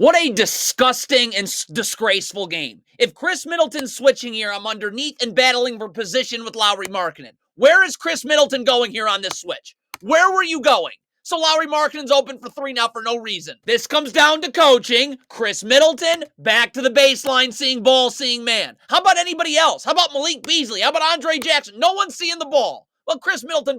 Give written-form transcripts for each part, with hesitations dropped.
What a disgusting and disgraceful game. If Chris Middleton's switching here, I'm underneath and battling for position with Lauri Markkanen. Where is Chris Middleton going here on this switch? Where were you going? So Lauri Markkanen's open for three now for no reason. This comes down to coaching. Chris Middleton, back to the baseline, seeing ball, seeing man. How about anybody else? How about Malik Beasley? How about Andre Jackson? No one's seeing the ball. Well, Chris Middleton...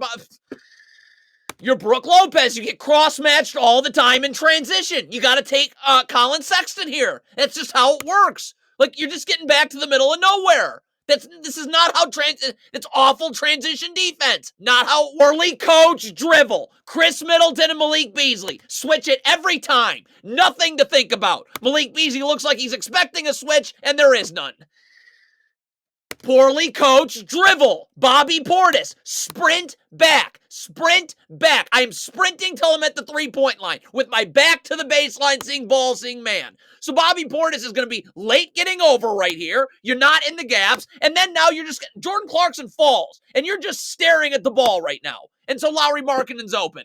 You're Brook Lopez. You get cross-matched all the time in transition. You got to take Colin Sexton here. That's just how it works. Like, you're just getting back to the middle of nowhere. This is not how it's awful transition defense. Not how poorly coached drivel. Chris Middleton and Malik Beasley. Switch it every time. Nothing to think about. Malik Beasley looks like he's expecting a switch, and there is none. Poorly coached drivel. Bobby Portis. Sprint back. Sprint back. I am sprinting till I'm at the three-point line with my back to the baseline, seeing ball, seeing man. So Bobby Portis is going to be late getting over right here. You're not in the gaps. And then now you're just... Jordan Clarkson falls. And you're just staring at the ball right now. And so Lauri Markkanen's open.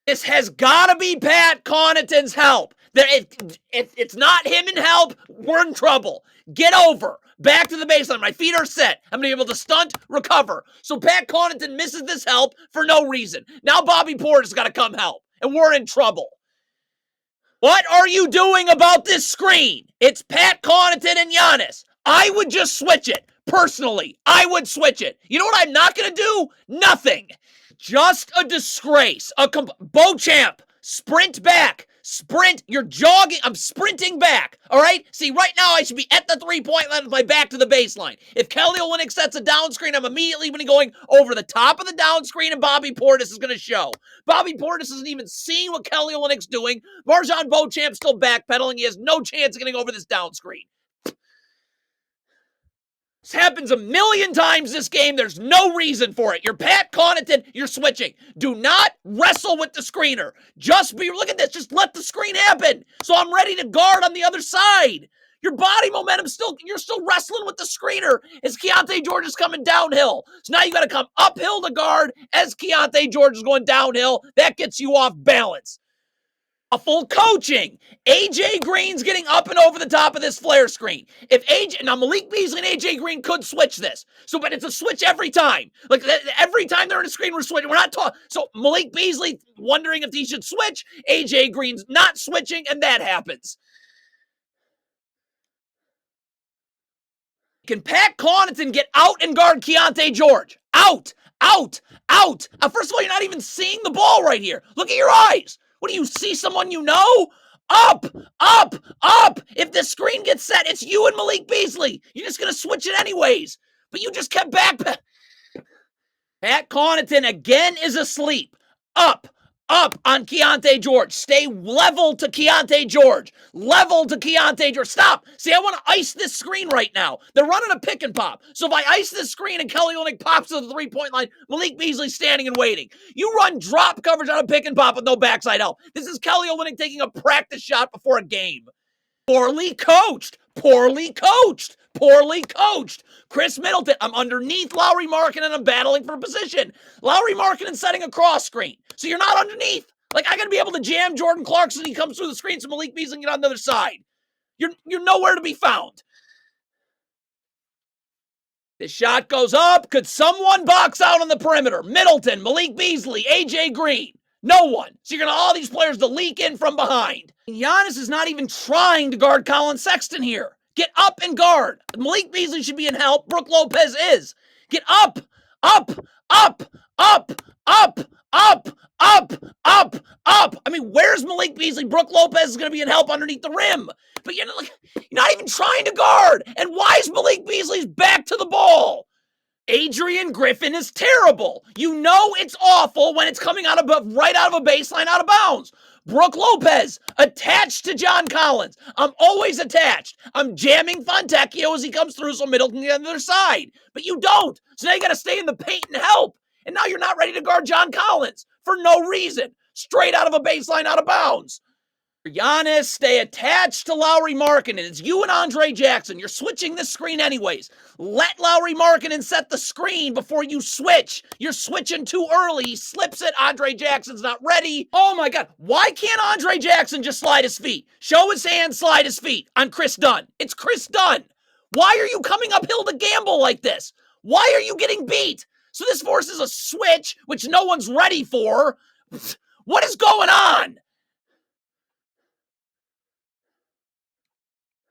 This has got to be Pat Connaughton's help. If it's not him in help, we're in trouble. Get over. Back to the baseline. My feet are set. I'm going to be able to stunt, recover. So Pat Connaughton misses this help for no reason. Now Bobby Portis has got to come help. And we're in trouble. What are you doing about this screen? It's Pat Connaughton and Giannis. I would just switch it. Personally, I would switch it. You know what I'm not going to do? Nothing. Just a disgrace. Beauchamp, sprint back. Sprint. You're jogging. I'm sprinting back. All right? See, right now I should be at the three-point line with my back to the baseline. If Kelly Olynyk sets a down screen, I'm immediately going to be going over the top of the down screen, and Bobby Portis is going to show. Bobby Portis isn't even seeing what Kelly Olynyk's doing. Marjon Beauchamp's still backpedaling. He has no chance of getting over this down screen. This happens a million times this game. There's no reason for it. You're Pat Connaughton. You're switching. Do not wrestle with the screener. Look at this. Just let the screen happen. So I'm ready to guard on the other side. Your body momentum you're still wrestling with the screener as Keyonte George is coming downhill. So now you got to come uphill to guard as Keyonte George is going downhill. That gets you off balance. Full coaching. AJ Green's getting up and over the top of this flare screen. Now Malik Beasley and AJ Green could switch this. But it's a switch every time. Like every time they're in a screen, we're switching. We're not talking. So Malik Beasley wondering if he should switch. AJ Green's not switching, and that happens. Can Pat Connaughton get out and guard Keyonte George? Out. First of all, you're not even seeing the ball right here. Look at your eyes. What do you see? Someone you know? Up. If the screen gets set, it's you and Malik Beasley. You're just going to switch it anyways. But you just kept back. Pat Connaughton again is asleep. Up on Keyonte George. Stay level to Keyonte George. Stop. See, I want to ice this screen right now. They're running a pick and pop. So if I ice this screen and Kelly Olynyk pops to the three-point line, Malik Beasley's standing and waiting. You run drop coverage on a pick and pop with no backside help. This is Kelly Olynyk taking a practice shot before a game. Poorly coached. Chris Middleton, I'm underneath Lauri Markkanen and I'm battling for position. Lauri Markkanen setting a cross screen. So you're not underneath. Like, I got to be able to jam Jordan Clarkson. He comes through the screen so Malik Beasley can get on the other side. You're nowhere to be found. This shot goes up. Could someone box out on the perimeter? Middleton, Malik Beasley, AJ Green. No one. So you're going to all these players to leak in from behind. Giannis is not even trying to guard Colin Sexton here. Get up and guard. Malik Beasley should be in help. Brook Lopez is. Get up. I mean, where's Malik Beasley? Brook Lopez is going to be in help underneath the rim. But you're not even trying to guard. And why is Malik Beasley's back to the ball? Adrian Griffin is terrible. You know it's awful when it's coming right out of a baseline out of bounds. Brook Lopez, attached to John Collins. I'm always attached. I'm jamming Fontecchio as he comes through so Middleton can get on the other side. But you don't. So now you got to stay in the paint and help. And now you're not ready to guard John Collins for no reason. Straight out of a baseline out of bounds. Giannis, stay attached to Lauri Markkanen. It's you and Andre Jackson. You're switching this screen anyways. Let Lauri Markkanen set the screen before you switch. You're switching too early. He slips it. Andre Jackson's not ready. Oh my God. Why can't Andre Jackson just slide his feet? Show his hand, slide his feet on Chris Dunn. It's Chris Dunn. Why are you coming uphill to gamble like this? Why are you getting beat? So this forces a switch, which no one's ready for. What is going on?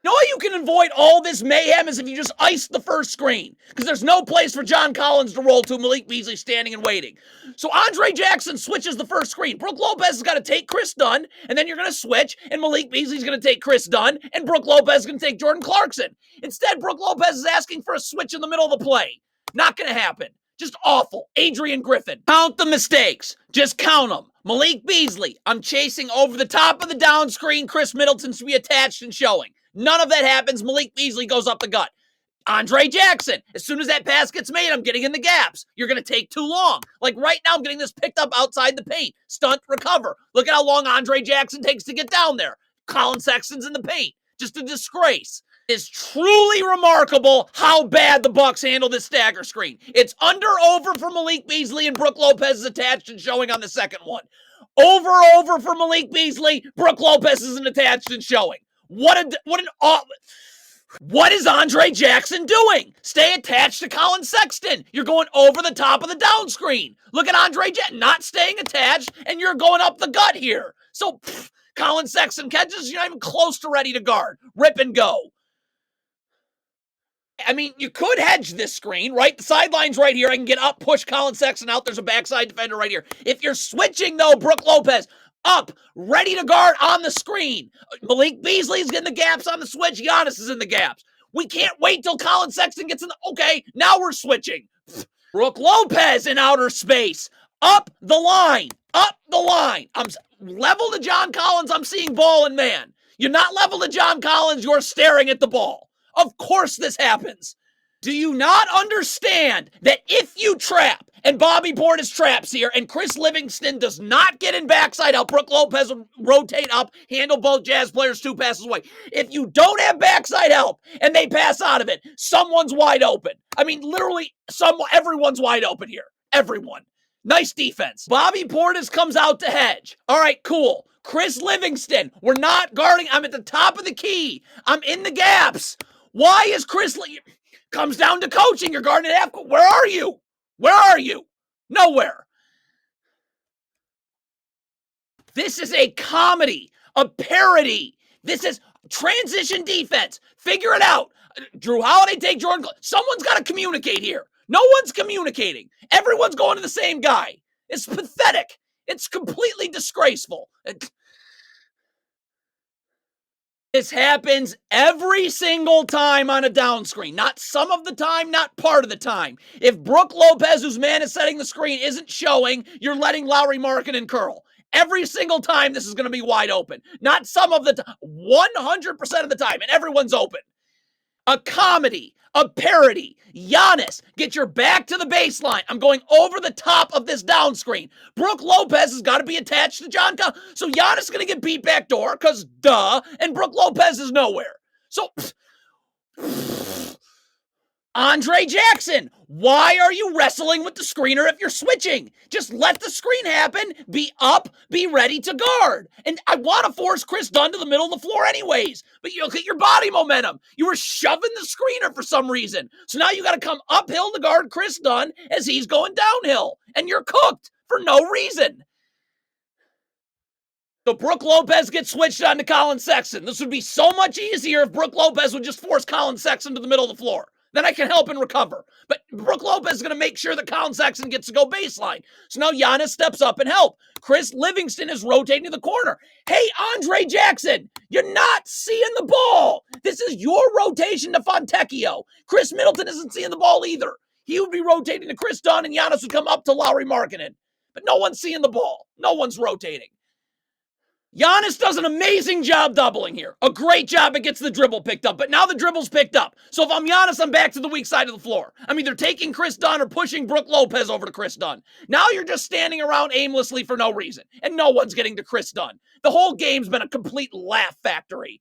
You know how you can avoid all this mayhem is if you just ice the first screen, because there's no place for John Collins to roll to. Malik Beasley standing and waiting. So Andre Jackson switches the first screen. Brook Lopez has got to take Chris Dunn, and then you're going to switch, and Malik Beasley's going to take Chris Dunn, and Brook Lopez is going to take Jordan Clarkson. Instead, Brook Lopez is asking for a switch in the middle of the play. Not going to happen. Just awful. Adrian Griffin. Count the mistakes. Just count them. Malik Beasley. I'm chasing over the top of the down screen. Chris Middleton should be attached and showing. None of that happens. Malik Beasley goes up the gut. Andre Jackson, as soon as that pass gets made, I'm getting in the gaps. You're going to take too long. Like right now, I'm getting this picked up outside the paint. Stunt, recover. Look at how long Andre Jackson takes to get down there. Colin Sexton's in the paint. Just a disgrace. It's truly remarkable how bad the Bucks handle this stagger screen. It's over for Malik Beasley, and Brook Lopez is attached and showing on the second one. Over for Malik Beasley. Brook Lopez isn't attached and showing. What is Andre Jackson doing? Stay attached to Colin Sexton. You're going over the top of the down screen. Look at Andre Jackson not staying attached, and you're going up the gut here. So, Colin Sexton catches, you're not even close to ready to guard. Rip and go. I mean, you could hedge this screen, right? The sideline's right here. I can get up, push Colin Sexton out. There's a backside defender right here. If you're switching, though, Brook Lopez up, ready to guard on the screen. Malik Beasley's getting the gaps on the switch. Giannis is in the gaps. We can't wait till Colin Sexton gets in the... Okay, now we're switching. Brook Lopez in outer space. Up the line. Up the line. I'm level to John Collins. I'm seeing ball and man. You're not level to John Collins. You're staring at the ball. Of course this happens. Do you not understand that if you trap, and Bobby Portis traps here, and Chris Livingston does not get in backside help, Brook Lopez will rotate up, handle both Jazz players 2 passes away. If you don't have backside help, and they pass out of it, someone's wide open. I mean, literally, everyone's wide open here. Everyone. Nice defense. Bobby Portis comes out to hedge. All right, cool. Chris Livingston, we're not guarding. I'm at the top of the key. I'm in the gaps. Why is comes down to coaching. You're guarding at half. Where are you? Where are you? Nowhere. This is a comedy, a parody. This is transition defense. Figure it out. Drew Holiday, take Jordan. Someone's got to communicate here. No one's communicating. Everyone's going to the same guy. It's pathetic. It's completely disgraceful. This happens every single time on a down screen. Not some of the time, not part of the time. If Brook Lopez, whose man is setting the screen, isn't showing, you're letting Lauri Markkanen curl. Every single time this is going to be wide open. Not some of the time, 100% of the time, and everyone's open. A comedy, a parody. Giannis, get your back to the baseline. I'm going over the top of this down screen. Brook Lopez has got to be attached to John Collins. So Giannis is going to get beat back door because duh, and Brook Lopez is nowhere. So Andre Jackson, why are you wrestling with the screener if you're switching? Just let the screen happen, be up, be ready to guard. And I want to force Chris Dunn to the middle of the floor anyways, but you look at your body momentum. You were shoving the screener for some reason. So now you got to come uphill to guard Chris Dunn as he's going downhill, and you're cooked for no reason. So Brook Lopez gets switched on to Colin Sexton. This would be so much easier if Brook Lopez would just force Colin Sexton to the middle of the floor. Then I can help and recover. But Brook Lopez is going to make sure that Colin Sexton gets to go baseline. So now Giannis steps up and help. Chris Livingston is rotating to the corner. Hey, Andre Jackson, you're not seeing the ball. This is your rotation to Fontecchio. Chris Middleton isn't seeing the ball either. He would be rotating to Chris Dunn, and Giannis would come up to Lauri Markkanen. But no one's seeing the ball. No one's rotating. Giannis does an amazing job doubling here. A great job. It gets the dribble picked up, but now the dribble's picked up. So if I'm Giannis, I'm back to the weak side of the floor. I'm either taking Chris Dunn or pushing Brook Lopez over to Chris Dunn. Now you're just standing around aimlessly for no reason, and no one's getting to Chris Dunn. The whole game's been a complete laugh factory.